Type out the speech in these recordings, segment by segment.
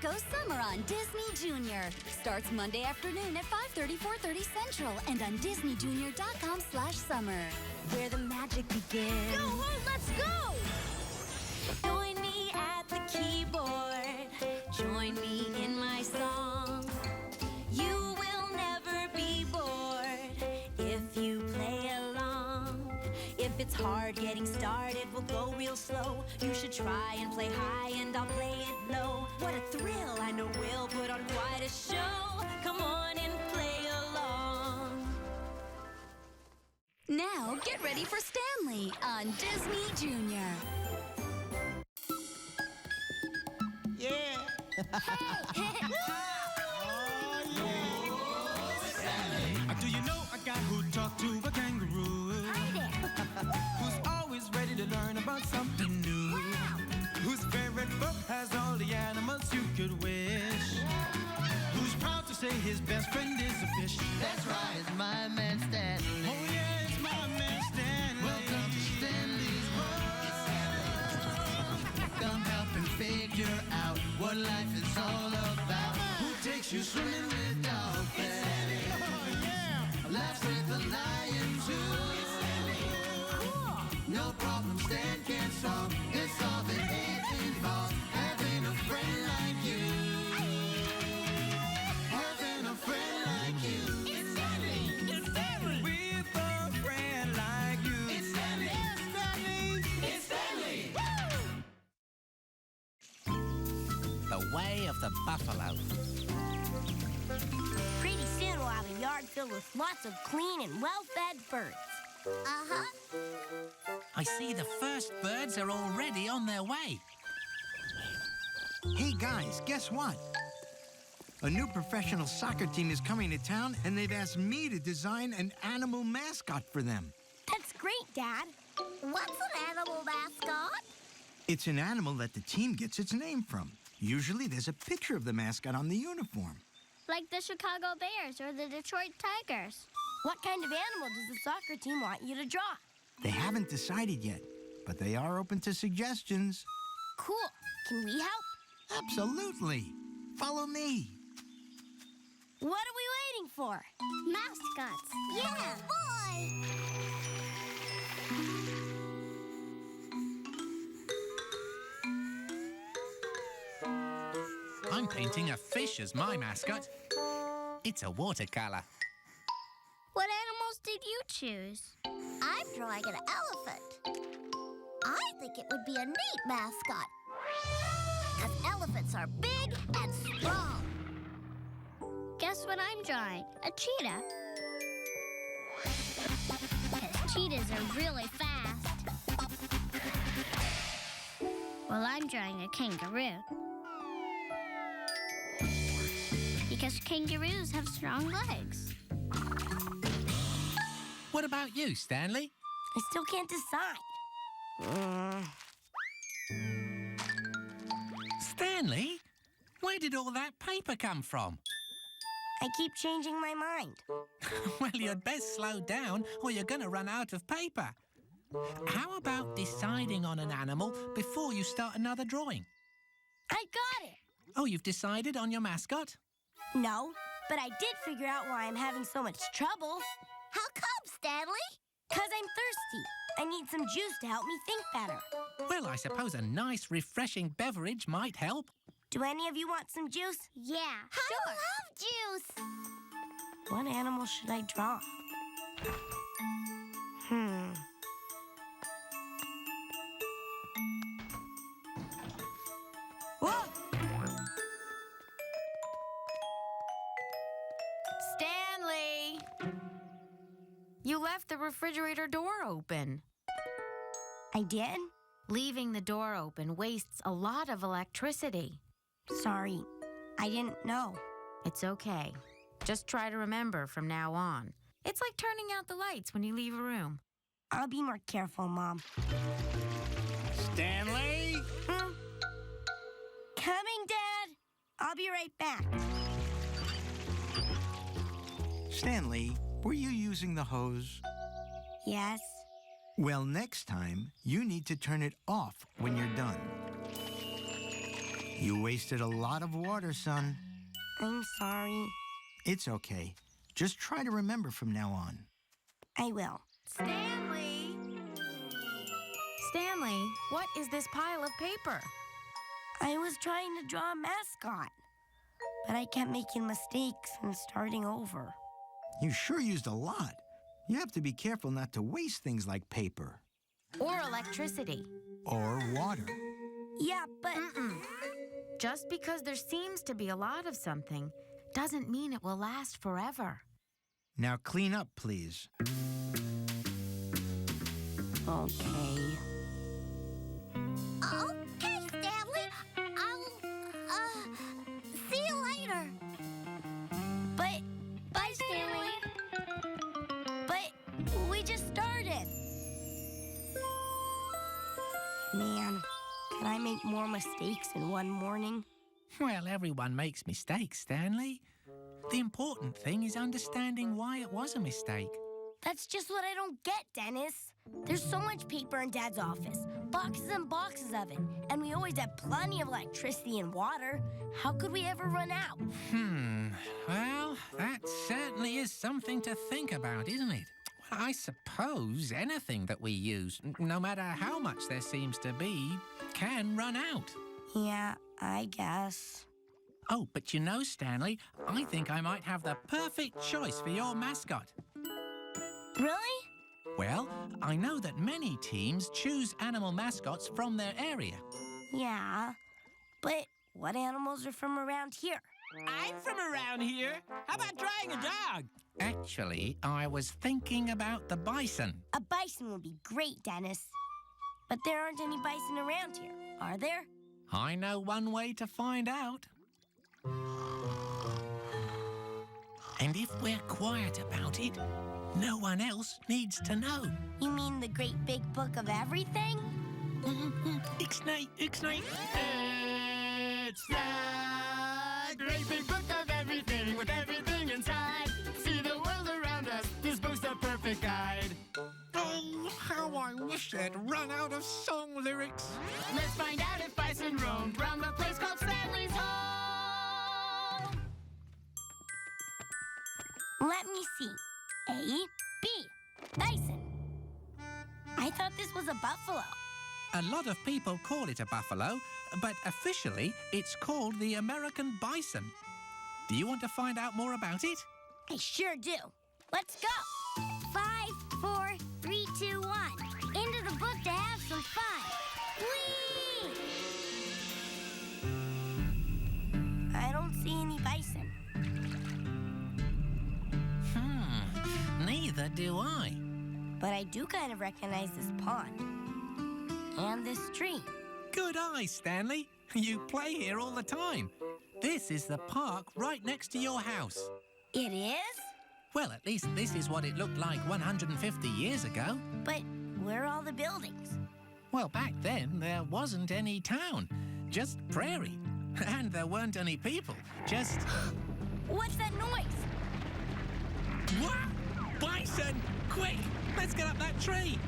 Let's go summer on Disney Junior. Starts Monday afternoon at 5:30, 4:30 Central and on DisneyJunior.com/summer, where the magic begins. Go home, let's go! Join me at the keyboard. Join me in my song. You will never be bored if you play along. If it's hard getting started, we'll go real slow. You should try and play high and I'll play it low. What a thrill, I know we'll put on quite a show. Come on and play along. Now get ready for Stanley on Disney Junior. Yeah. Do you know a guy who talked to a kangaroo? Hi there. Who's always ready to learn about something new? Wow. Whose favorite book has all the animals you could wish? Who's proud to say his best friend is a fish? That's right, it's my man Stanley. Oh yeah, it's my man Stanley. Welcome to Stanley's World. Come help him figure out what life is all about. Who takes you swimming with dolphins? Laughs with a lion too. Cool. No problem Stan can't solve. It's solving it involves having a friend like you. Having a friend like you. It's Stanley. It's Stanley. With a friend like you. It's Stanley. It's Stanley. It's Stanley. The way of the buffalo. Pretty soon we'll have a yard filled with lots of clean and well-fed birds. Uh-huh. I see the first birds are already on their way. Hey guys, guess what? A new professional soccer team is coming to town and they've asked me to design an animal mascot for them. That's great, Dad. What's an animal mascot? It's an animal that the team gets its name from. Usually there's a picture of the mascot on the uniform. Like the Chicago Bears or the Detroit Tigers. What kind of animal does the soccer team want you to draw? They haven't decided yet, but they are open to suggestions. Cool. Can we help? Absolutely. Follow me. What are we waiting for? Mascots. Yeah, boy! I'm painting a fish as my mascot. It's a watercolor. What animals did you choose? I'm drawing an elephant. I think it would be a neat mascot. Because elephants are big and strong. Guess what I'm drawing? A cheetah. Because cheetahs are really fast. Well, I'm drawing a kangaroo. Because kangaroos have strong legs. What about you, Stanley? I still can't decide. Stanley? Where did all that paper come from? I keep changing my mind. Well, you'd best slow down or you're going to run out of paper. How about deciding on an animal before you start another drawing? I got it. Oh, you've decided on your mascot? No, but I did figure out why I'm having so much trouble. How come, Stanley? Because I'm thirsty. I need some juice to help me think better. Well, I suppose a nice, refreshing beverage might help. Do any of you want some juice? Yeah, I love juice. What animal should I draw? Whoa! Stanley! You left the refrigerator door open. I did? Leaving the door open wastes a lot of electricity. Sorry, I didn't know. It's okay. Just try to remember from now on. It's like turning out the lights when you leave a room. I'll be more careful, Mom. Stanley? Coming, Dad. I'll be right back. Stanley, were you using the hose? Yes. Well, next time, you need to turn it off when you're done. You wasted a lot of water, son. I'm sorry. It's okay. Just try to remember from now on. I will. Stanley! Stanley, what is this pile of paper? I was trying to draw a mascot, but I kept making mistakes and starting over. You sure used a lot. You have to be careful not to waste things like paper. Or electricity. Or water. Yeah, but... Just because there seems to be a lot of something doesn't mean it will last forever. Now clean up, please. Okay. Okay, Stanley. I'll, see you later. But... Bye, Stanley. But we just started. Man, can I make more mistakes in one morning? Well, everyone makes mistakes, Stanley. The important thing is understanding why it was a mistake. That's just what I don't get, Dennis. There's so much paper in Dad's office, boxes and boxes of it, and we always have plenty of electricity and water. How could we ever run out? Well, that certainly is something to think about, isn't it? Well, I suppose anything that we use, no matter how much there seems to be, can run out. Yeah, I guess. Oh, but you know, Stanley, I think I might have the perfect choice for your mascot. Really? Well, I know that many teams choose animal mascots from their area. Yeah, but what animals are from around here? I'm from around here. How about trying a dog? Actually, I was thinking about the bison. A bison would be great, Dennis. But there aren't any bison around here, are there? I know one way to find out. And if we're quiet about it, no one else needs to know. You mean the great big book of everything? Ixnay, Ixnay. It's the great big book of everything with everything inside. See the world around us. This book's the perfect guide. Oh, how I wish they'd run out of song lyrics. Let's find out if bison roamed round the place called Stanley's home. Let me see. A, B, bison. I thought this was a buffalo. A lot of people call it a buffalo, but officially it's called the American bison. Do you want to find out more about it? I sure do. Let's go. 5, 4, 3, 2, 1. Into the book to have some fun. Whee! I don't see any bison. Neither do I. But I do kind of recognize this pond. And this stream. Good eye, Stanley. You play here all the time. This is the park right next to your house. It is? Well, at least this is what it looked like 150 years ago. But where are all the buildings? Well, back then, there wasn't any town, just prairie. And there weren't any people, just... What's that noise? What? Bison! Quick! Let's get up that tree!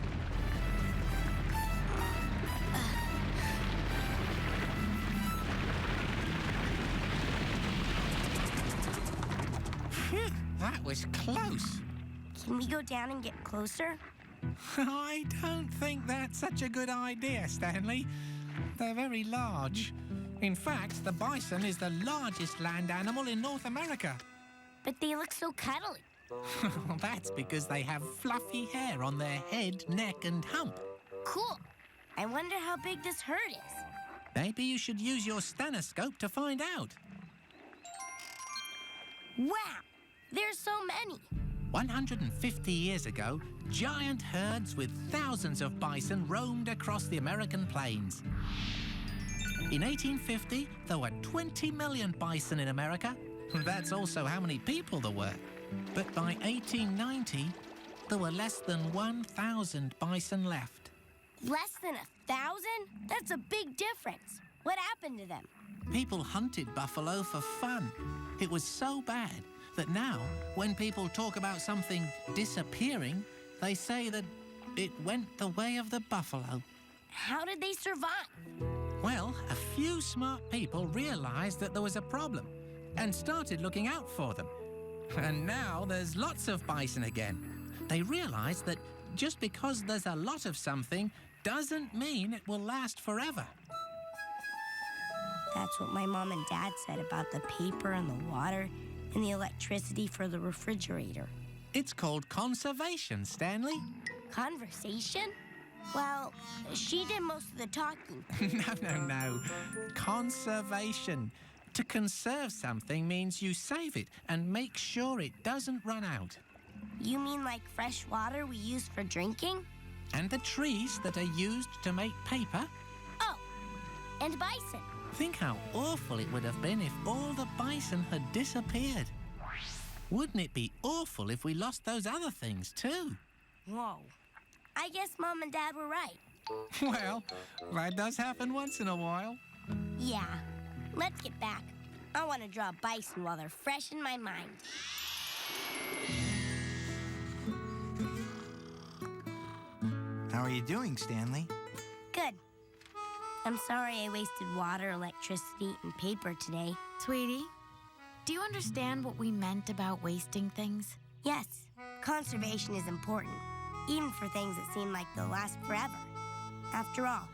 Phew, that was close. Can we go down and get closer? I don't think that's such a good idea, Stanley. They're very large. In fact, the bison is the largest land animal in North America. But they look so cuddly. That's because they have fluffy hair on their head, neck, and hump. Cool. I wonder how big this herd is. Maybe you should use your stethoscope to find out. Wow, there's so many. 150 years ago, giant herds with thousands of bison roamed across the American plains. In 1850, there were 20 million bison in America. That's also how many people there were. But by 1890, there were less than 1,000 bison left. Less than 1,000? That's a big difference. What happened to them? People hunted buffalo for fun. It was so bad that now, when people talk about something disappearing, they say that it went the way of the buffalo. How did they survive? Well, a few smart people realized that there was a problem and started looking out for them. And now there's lots of bison again. They realized that just because there's a lot of something doesn't mean it will last forever. That's what my mom and dad said about the paper and the water and the electricity for the refrigerator. It's called conservation, Stanley. Conversation? Well, she did most of the talking. No. Conservation. To conserve something means you save it and make sure it doesn't run out. You mean like fresh water we use for drinking? And the trees that are used to make paper. Oh, and bison. Think how awful it would have been if all the bison had disappeared. Wouldn't it be awful if we lost those other things too? Whoa. I guess Mom and Dad were right. Well, that does happen once in a while. Yeah. Let's get back. I want to draw bison while they're fresh in my mind. How are you doing, Stanley? Good. I'm sorry I wasted water, electricity, and paper today. Sweetie, do you understand what we meant about wasting things? Yes, conservation is important, even for things that seem like they'll last forever. After all,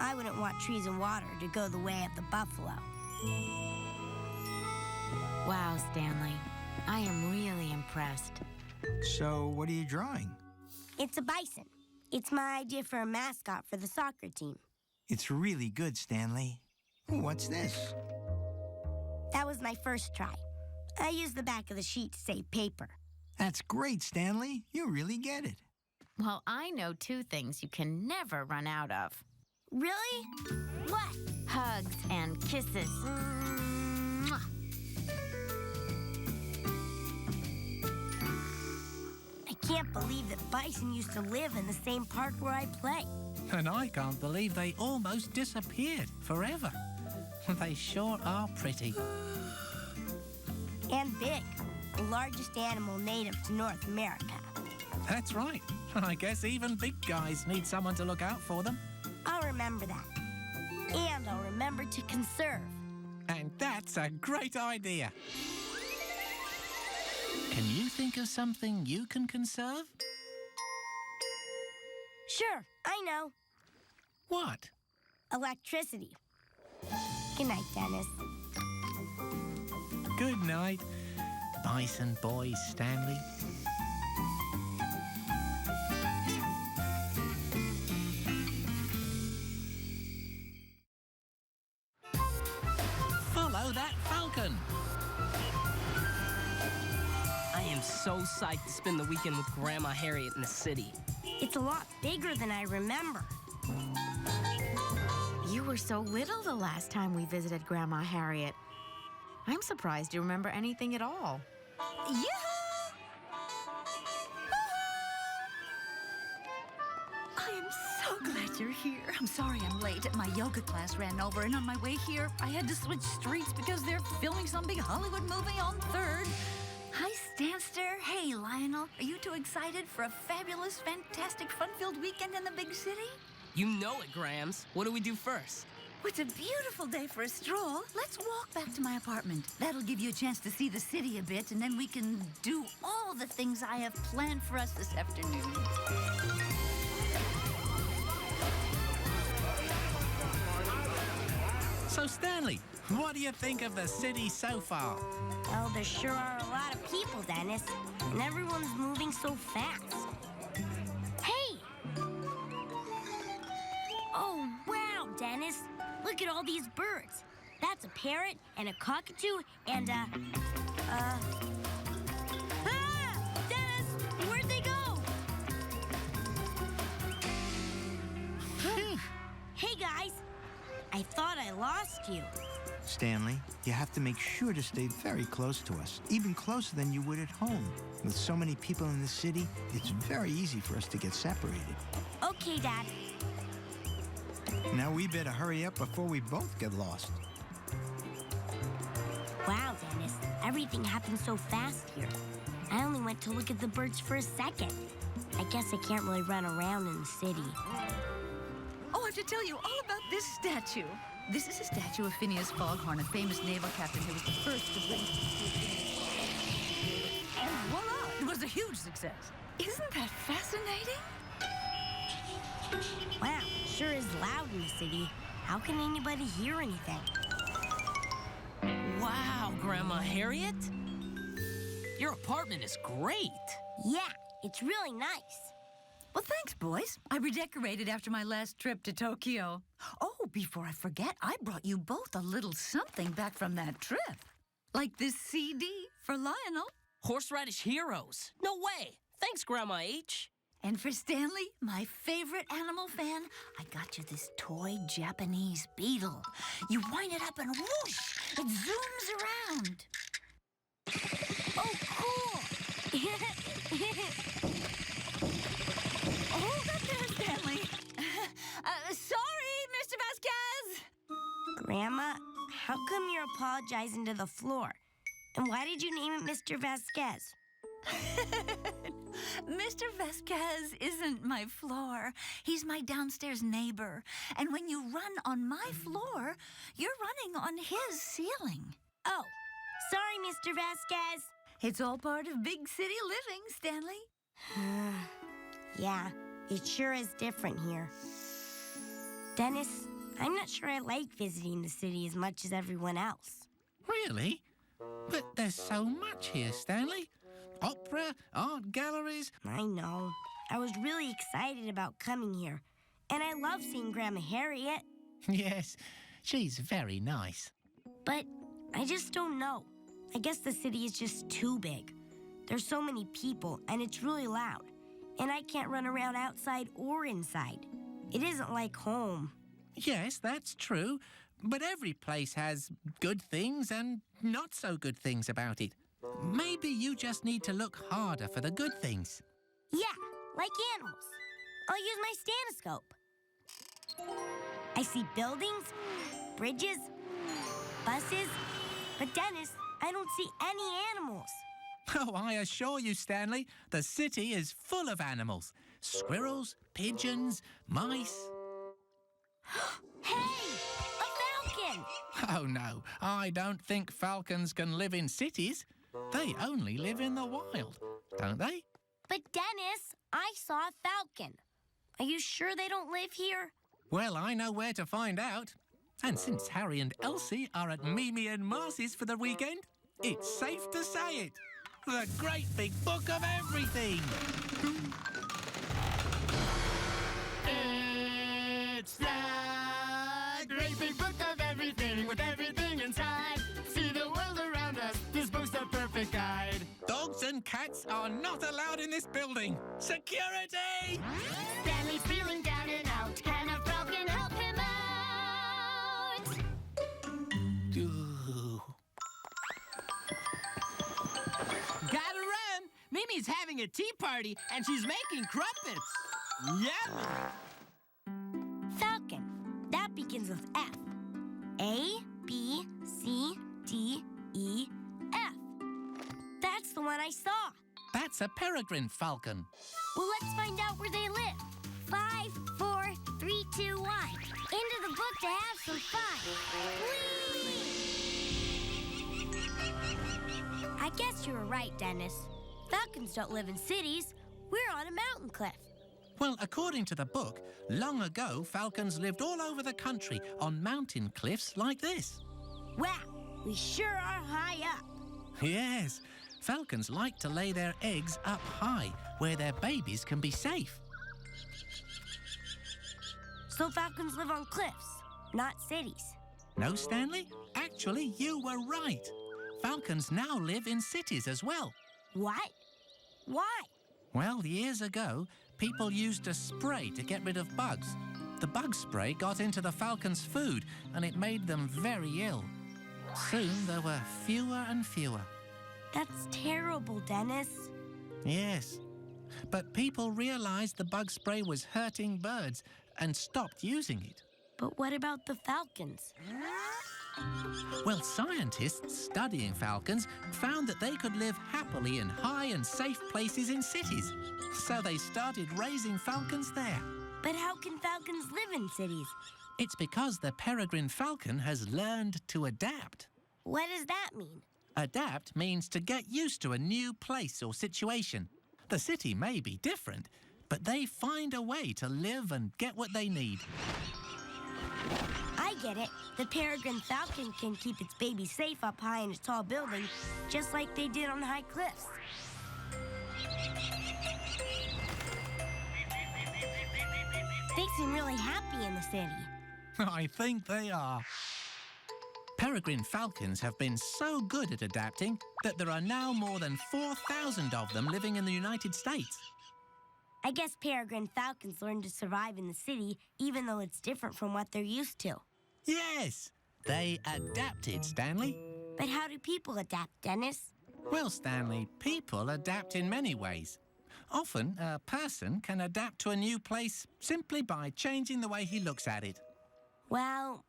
I wouldn't want trees and water to go the way of the buffalo. Wow, Stanley. I am really impressed. So, what are you drawing? It's a bison. It's my idea for a mascot for the soccer team. It's really good, Stanley. What's this? That was my first try. I used the back of the sheet to save paper. That's great, Stanley. You really get it. Well, I know two things you can never run out of. Really? What? Hugs and kisses. Mwah. I can't believe that bison used to live in the same park where I play. And I can't believe they almost disappeared forever. They sure are pretty. And big. The largest animal native to North America. That's right. I guess even big guys need someone to look out for them. I'll remember that. And I'll remember to conserve. And that's a great idea. Can you think of something you can conserve? Sure, I know. What? Electricity. Good night, Dennis. Good night, Bison Boy Stanley. Follow that falcon. I am so psyched to spend the weekend with Grandma Harriet in the city. It's a lot bigger than I remember. You were so little the last time we visited Grandma Harriet. I'm surprised you remember anything at all. Yoo-hoo! I am so glad you're here. I'm sorry I'm late. My yoga class ran over, and on my way here, I had to switch streets because they're filming some big Hollywood movie on 3rd. Hi, Stanster. Hey, Lionel. Are you two excited for a fabulous, fantastic, fun-filled weekend in the big city? You know it, Grams. What do we do first? Well, it's a beautiful day for a stroll. Let's walk back to my apartment. That'll give you a chance to see the city a bit, and then we can do all the things I have planned for us this afternoon. So, Stanley, what do you think of the city so far? Well, there sure are a lot of people, Dennis. And everyone's moving so fast. Hey! Oh, wow, Dennis. Look at all these birds. That's a parrot and a cockatoo and Ah! Dennis, where'd they go? Hey, guys. I thought I lost you. Stanley, you have to make sure to stay very close to us, even closer than you would at home. With so many people in the city, it's very easy for us to get separated. Okay, Dad. Now we better hurry up before we both get lost. Wow, Dennis. Everything happened so fast here. I only went to look at the birds for a second. I guess I can't really run around in the city. Oh, I have to tell you all about this statue. This is a statue of Phineas Foghorn, a famous naval captain who was the first to bring... And voila! It was a huge success. Isn't that fascinating? Wow, sure is loud in the city. How can anybody hear anything? Wow, Grandma Harriet. Your apartment is great. Yeah, it's really nice. Well, thanks, boys. I redecorated after my last trip to Tokyo. Oh, before I forget, I brought you both a little something back from that trip. Like this CD for Lionel. Horseradish Heroes. No way. Thanks, Grandma H. And for Stanley, my favorite animal fan, I got you this toy Japanese beetle. You wind it up and whoosh, it zooms around. Oh, cool! Hold up there, Stanley. Sorry, Mr. Vasquez. Grandma, how come you're apologizing to the floor? And why did you name it Mr. Vasquez? Mr. Vasquez isn't my floor. He's my downstairs neighbor. And when you run on my floor, you're running on his ceiling. Oh, sorry, Mr. Vasquez. It's all part of big city living, Stanley. Yeah, it sure is different here. Dennis, I'm not sure I like visiting the city as much as everyone else. Really? But there's so much here, Stanley. Opera, art galleries. I know. I was really excited about coming here. And I love seeing Grandma Harriet. Yes, she's very nice. But I just don't know. I guess the city is just too big. There's so many people, and it's really loud. And I can't run around outside or inside. It isn't like home. Yes, that's true. But every place has good things and not so good things about it. Maybe you just need to look harder for the good things. Yeah, like animals. I'll use my stethoscope. I see buildings, bridges, buses, but Dennis, I don't see any animals. Oh, I assure you, Stanley, the city is full of animals. Squirrels, pigeons, mice. Hey, a falcon! Oh, no, I don't think falcons can live in cities. They only live in the wild, don't they? But Dennis, I saw a falcon. Are you sure they don't live here? Well, I know where to find out. And since Harry and Elsie are at Mimi and Marcy's for the weekend, it's safe to say it. The great big book of everything. It's the great big book of everything with everything inside. See the world around us. This book's the perfect guide. Dogs and cats are not allowed in this building. Security! Stanley's feeling down and out. Can a falcon help him out? Gotta run. Mimi's having a tea party, and she's making crumpets. Yum! Falcon. That begins with F. A, B, C, D, E, F. That's the one I saw. That's a peregrine falcon. Well, let's find out where they live. 5, 4, 3, 2, 1. Into the book to have some fun. Whee! I guess you were right, Dennis. Falcons don't live in cities. We're on a mountain cliff. Well, according to the book, long ago, falcons lived all over the country on mountain cliffs like this. Wow, we sure are high up. Yes, falcons like to lay their eggs up high, where their babies can be safe. So falcons live on cliffs, not cities. No, Stanley? Actually, you were right. Falcons now live in cities as well. What? Why? Well, years ago, people used a spray to get rid of bugs. The bug spray got into the falcons' food, and it made them very ill. Soon, there were fewer and fewer. That's terrible, Dennis. Yes, but people realized the bug spray was hurting birds and stopped using it. But what about the falcons? Well, scientists studying falcons found that they could live happily in high and safe places in cities. So they started raising falcons there. But how can falcons live in cities? It's because the peregrine falcon has learned to adapt. What does that mean? Adapt means to get used to a new place or situation. The city may be different, but they find a way to live and get what they need. I get it. The peregrine falcon can keep its baby safe up high in a tall building, just like they did on high cliffs. They seem really happy in the city. I think they are. Peregrine falcons have been so good at adapting that there are now more than 4,000 of them living in the United States. I guess peregrine falcons learn to survive in the city, even though it's different from what they're used to. Yes, they adapted, Stanley. But how do people adapt, Dennis? Well, Stanley, people adapt in many ways. Often, a person can adapt to a new place simply by changing the way he looks at it. Well,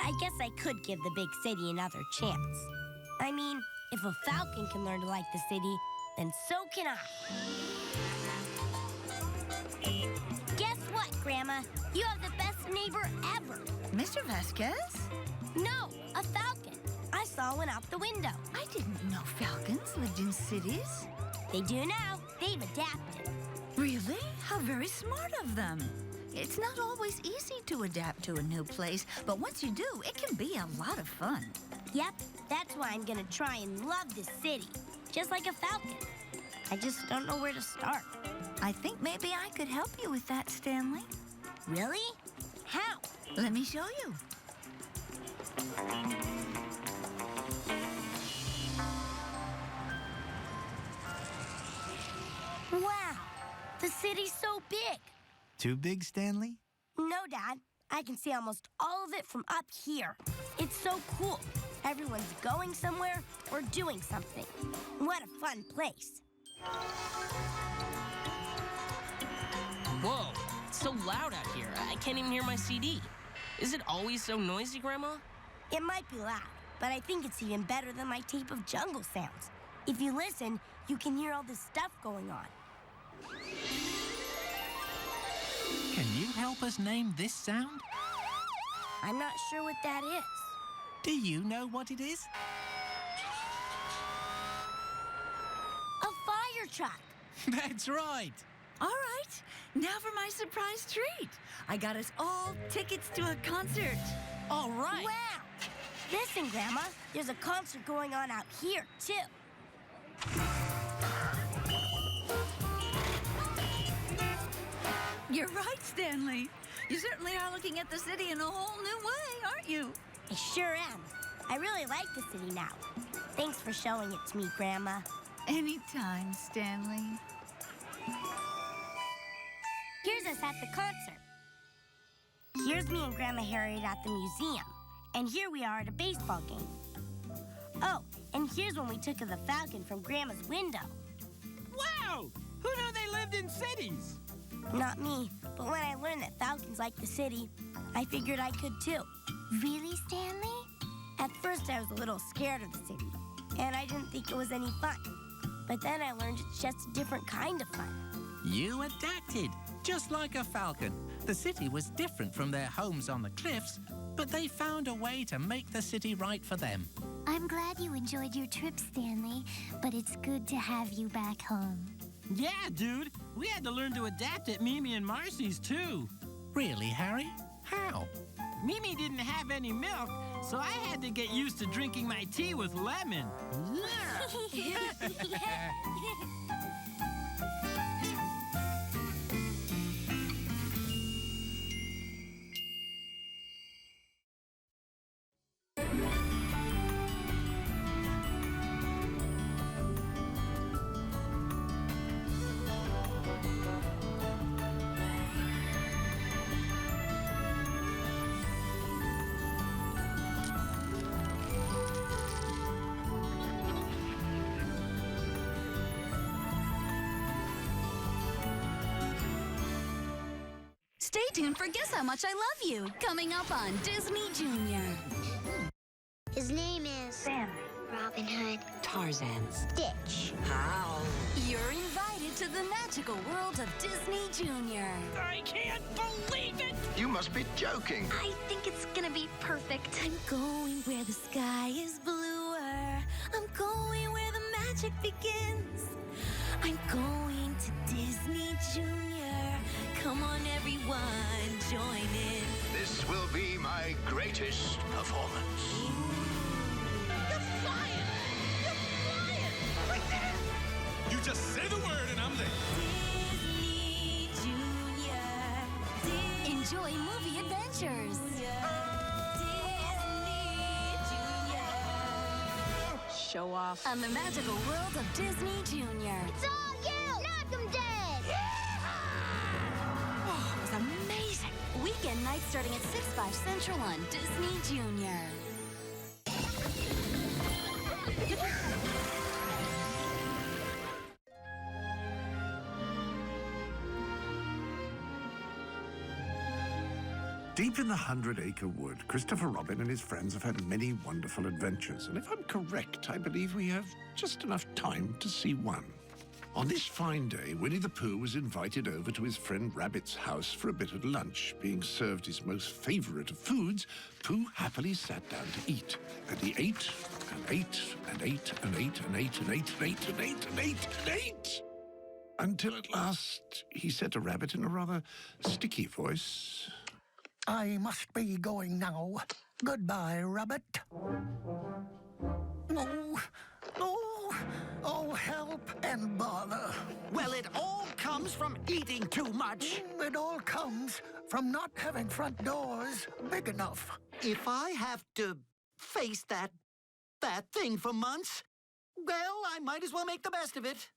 I guess I could give the big city another chance. I mean, if a falcon can learn to like the city, then so can I. Guess what, Grandma? You have the best neighbor ever. Mr. Vasquez? No, a falcon. I saw one out the window. I didn't know falcons lived in cities. They do now. They've adapted. Really? How very smart of them. It's not always easy to adapt to a new place, but once you do, it can be a lot of fun. Yep, that's why I'm gonna try and love this city, just like a falcon. I just don't know where to start. I think maybe I could help you with that, Stanley. Really? How? Let me show you. Wow, the city's so big. Too big, Stanley? No, Dad. I can see almost all of it from up here. It's so cool. Everyone's going somewhere or doing something. What a fun place. Whoa, it's so loud out here. I can't even hear my CD. Is it always so noisy, Grandma? It might be loud, but I think it's even better than my tape of jungle sounds. If you listen, you can hear all this stuff going on. Can you help us name this sound? I'm not sure what that is. Do you know what it is? A fire truck. That's right. All right, now for my surprise treat. I got us all tickets to a concert. All right. Wow. Listen, Grandma, there's a concert going on out here, too. You're right, Stanley. You certainly are looking at the city in a whole new way, aren't you? I sure am. I really like the city now. Thanks for showing it to me, Grandma. Anytime, Stanley. Here's us at the concert. Here's me and Grandma Harriet at the museum. And here we are at a baseball game. Oh, and here's when we took the Falcon from Grandma's window. Wow! Who knew they lived in cities? Not me, but when I learned that falcons like the city, I figured I could too. Really, Stanley? At first, I was a little scared of the city, and I didn't think it was any fun. But then I learned it's just a different kind of fun. You adapted, just like a falcon. The city was different from their homes on the cliffs, but they found a way to make the city right for them. I'm glad you enjoyed your trip, Stanley, but it's good to have you back home. Yeah, dude. We had to learn to adapt at Mimi and Marcy's, too. Really, Harry? How? Mimi didn't have any milk, so I had to get used to drinking my tea with lemon. Stay tuned for Guess How Much I Love You, coming up on Disney Junior. His name is Stanley, Robin Hood, Tarzan. Stitch. How? You're invited to the magical world of Disney Junior. I can't believe it! You must be joking. I think it's gonna be perfect. I'm going where the sky is bluer. I'm going where the magic begins. I'm going to Disney Junior. Come on, everyone, join in. This will be my greatest performance. You're flying! You're flying! Right there! You just say the word and I'm there. Disney Junior. Enjoy movie adventures. Show off. On the magical world of Disney Junior. It's all you! Knock 'em dead! Oh, it was amazing. Weekend nights starting at 6/5 Central on Disney Junior. Deep in the 100-acre wood, Christopher Robin and his friends have had many wonderful adventures. And if I'm correct, I believe we have just enough time to see one. On this fine day, Winnie the Pooh was invited over to his friend Rabbit's house for a bit of lunch. Being served his most favorite of foods, Pooh happily sat down to eat. And he ate, and ate, and ate, and ate, and ate, and ate, and ate, and ate, and ate, and ate. Until at last, he said to Rabbit in a rather sticky voice, I must be going now. Goodbye, Rabbit. Oh, help and bother. Well, it all comes from eating too much. It all comes from not having front doors big enough. If I have to face that thing for months, well, I might as well make the best of it.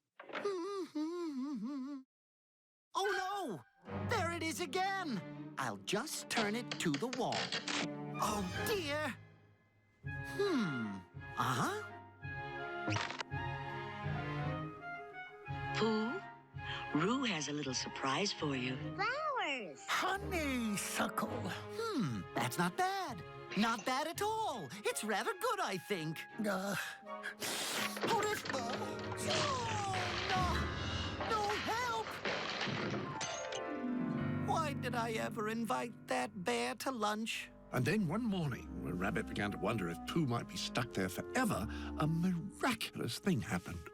Oh, no! There it is again! I'll just turn it to the wall. Oh, dear! Uh-huh. Pooh, Roo has a little surprise for you. Flowers! Honeysuckle. That's not bad. Not bad at all. It's rather good, I think. Hold it. Oh, no! No help! Why did I ever invite that bear to lunch? And then one morning, when Rabbit began to wonder if Pooh might be stuck there forever, a miraculous thing happened.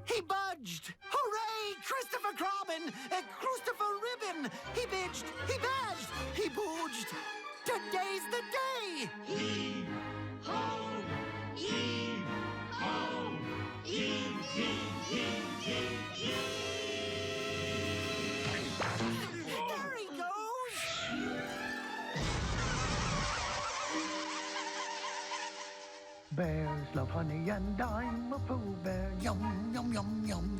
He budged! Hooray! Christopher Robin! Christopher Ribbon! He bidged! He badged! He booged! Today's the day! Yee-ho! Yee-ho! Yee-yee-yee-yee-yee! There he goes! Bears love honey and I'm a Pooh Bear. Yum, yum, yum, yum.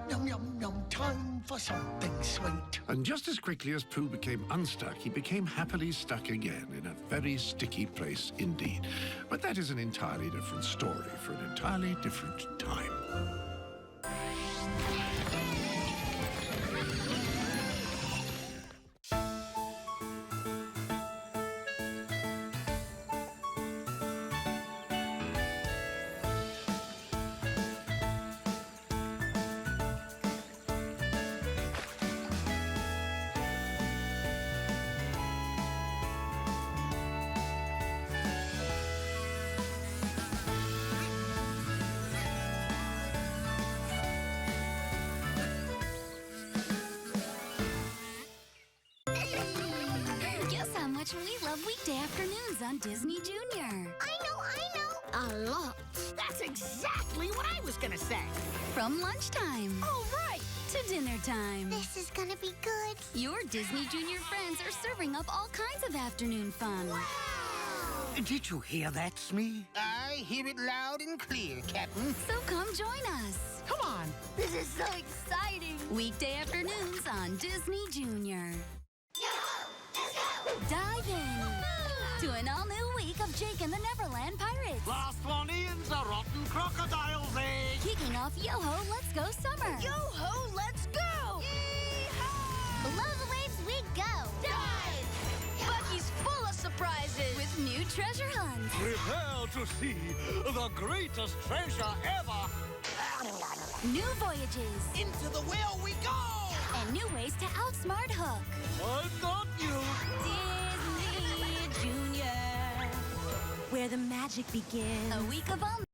Yum, yum, yum. Time for something sweet. And just as quickly as Pooh became unstuck, he became happily stuck again in a very sticky place indeed. But that is an entirely different story for an entirely different time. Guess how much we love weekday afternoons on Disney Junior. I know! A lot. That's exactly what I was gonna say! From lunchtime. All right! To dinner time. This is gonna be good. Your Disney Junior friends are serving up all kinds of afternoon fun. Wow! Did you hear that, Smee? I hear it loud and clear, Captain. So come join us. Come on! This is so exciting. Weekday afternoons on Disney Junior. Dive in to an all-new week of Jake and the Neverland Pirates. Last one in's a rotten crocodile's egg. Kicking off Yo-Ho, Let's Go Summer. Yo-ho, let's go! Yee-haw! Below the waves we go! Dive! Bucky's full of surprises! With new treasure hunts. Prepare to see the greatest treasure ever. New voyages. Into the whale we go! And new ways to outsmart Hook. I've got you! Disney Junior, where the magic begins. A week of all